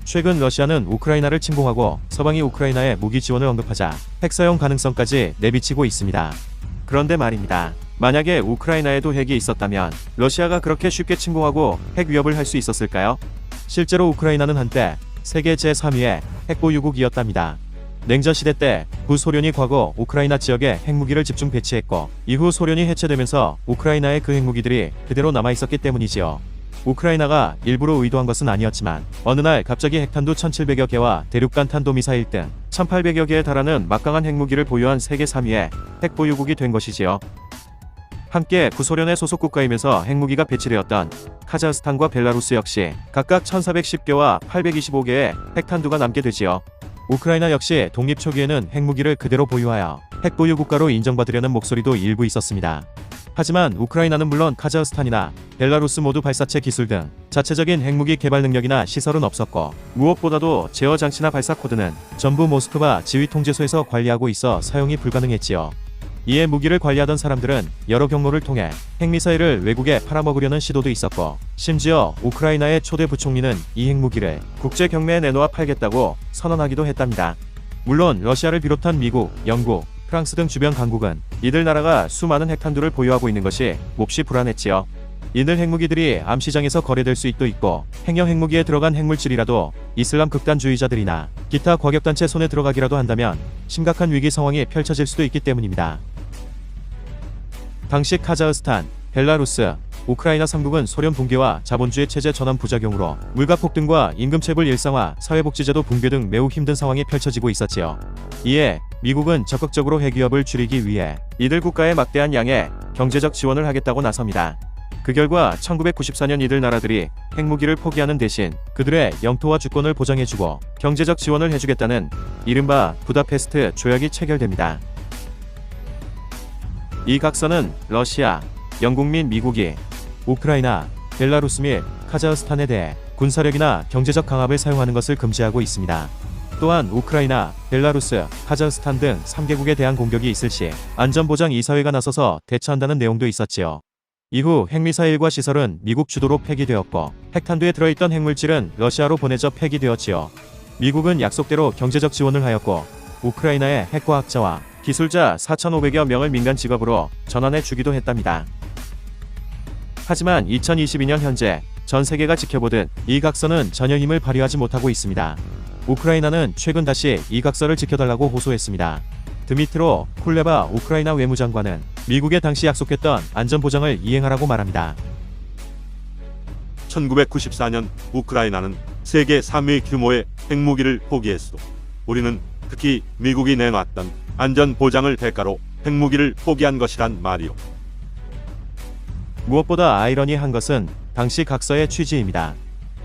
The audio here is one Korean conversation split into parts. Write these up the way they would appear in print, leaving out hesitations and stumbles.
최근 러시아는 우크라이나를 침공하고 서방이 우크라이나에 무기 지원을 언급하자 핵 사용 가능성까지 내비치고 있습니다. 그런데 말입니다. 만약에 우크라이나에도 핵이 있었다면 러시아가 그렇게 쉽게 침공하고 핵 위협을 할 수 있었을까요? 실제로 우크라이나는 한때 세계 제3위의 핵 보유국이었답니다. 냉전 시대 때 구소련이 과거 우크라이나 지역에 핵무기를 집중 배치했고 이후 소련이 해체되면서 우크라이나에 그 핵무기들이 그대로 남아있었기 때문이지요. 우크라이나가 일부러 의도한 것은 아니었지만 어느 날 갑자기 핵탄두 1700여 개와 대륙간 탄도미사일 등 1800여 개에 달하는 막강한 핵무기를 보유한 세계 3위의 핵 보유국이 된 것이지요. 함께 구소련의 소속 국가이면서 핵무기가 배치되었던 카자흐스탄과 벨라루스 역시 각각 1410개와 825개의 핵탄두가 남게 되지요. 우크라이나 역시 독립 초기에는 핵무기를 그대로 보유하여 핵 보유 국가로 인정받으려는 목소리도 일부 있었습니다. 하지만 우크라이나는 물론 카자흐스탄이나 벨라루스 모두 발사체 기술 등 자체적인 핵무기 개발 능력이나 시설은 없었고 무엇보다도 제어 장치나 발사 코드는 전부 모스크바 지휘 통제소에서 관리하고 있어 사용이 불가능했지요. 이에 무기를 관리하던 사람들은 여러 경로를 통해 핵미사일을 외국에 팔아먹으려는 시도도 있었고 심지어 우크라이나의 초대 부총리는 이 핵무기를 국제 경매에 내놓아 팔겠다고 선언하기도 했답니다. 물론 러시아를 비롯한 미국, 영국, 프랑스 등 주변 강국은 이들 나라가 수많은 핵탄두를 보유하고 있는 것이 몹시 불안했지요. 이들 핵무기들이 암시장에서 거래될 수도 있고 핵형 핵무기에 들어간 핵물질이라도 이슬람 극단주의자들이나 기타 과격단체 손에 들어가기라도 한다면 심각한 위기 상황이 펼쳐질 수도 있기 때문입니다. 당시 카자흐스탄, 벨라루스, 우크라이나 3국은 소련 붕괴와 자본주의 체제 전환 부작용으로 물가 폭등과 임금체불 일상화, 사회복지제도 붕괴 등 매우 힘든 상황이 펼쳐지고 있었지요. 이에 미국은 적극적으로 핵 위협을 줄이기 위해 이들 국가에 막대한 양의 경제적 지원을 하겠다고 나섭니다. 그 결과 1994년 이들 나라들이 핵무기를 포기하는 대신 그들의 영토와 주권을 보장해주고 경제적 지원을 해주겠다는 이른바 부다페스트 조약이 체결됩니다. 이 각서는 러시아, 영국 및 미국이 우크라이나, 벨라루스 및 카자흐스탄에 대해 군사력이나 경제적 강압을 사용하는 것을 금지하고 있습니다. 또한 우크라이나, 벨라루스, 카자흐스탄 등 3개국에 대한 공격이 있을 시 안전보장 이사회가 나서서 대처한다는 내용도 있었지요. 이후 핵미사일과 시설은 미국 주도로 폐기되었고 핵탄두에 들어있던 핵물질은 러시아로 보내져 폐기되었지요. 미국은 약속대로 경제적 지원을 하였고 우크라이나의 핵과학자와 기술자 4,500여 명을 민간 직업으로 전환해 주기도 했답니다. 하지만 2022년 현재 전 세계가 지켜보듯 이 각서는 전혀 힘을 발휘하지 못하고 있습니다. 우크라이나는 최근 다시 이 각서를 지켜달라고 호소했습니다. 드미트로 쿨레바 우크라이나 외무장관은 미국에 당시 약속했던 안전보장을 이행하라고 말합니다. 1994년 우크라이나는 세계 3위 규모의 핵무기를 포기했어. 우리는 특히 미국이 내놨던 안전보장을 대가로 핵무기를 포기한 것이란 말이오. 무엇보다 아이러니한 것은 당시 각서의 취지입니다.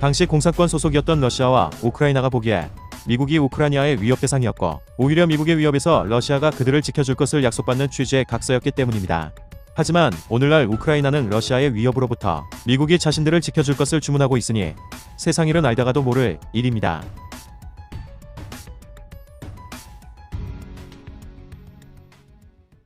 당시 공산권 소속이었던 러시아와 우크라이나가 보기에 미국이 우크라이나의 위협 대상이었고 오히려 미국의 위협에서 러시아가 그들을 지켜줄 것을 약속받는 취지의 각서였기 때문입니다. 하지만 오늘날 우크라이나는 러시아의 위협으로부터 미국이 자신들을 지켜줄 것을 주문하고 있으니 세상 일은 알다가도 모를 일입니다.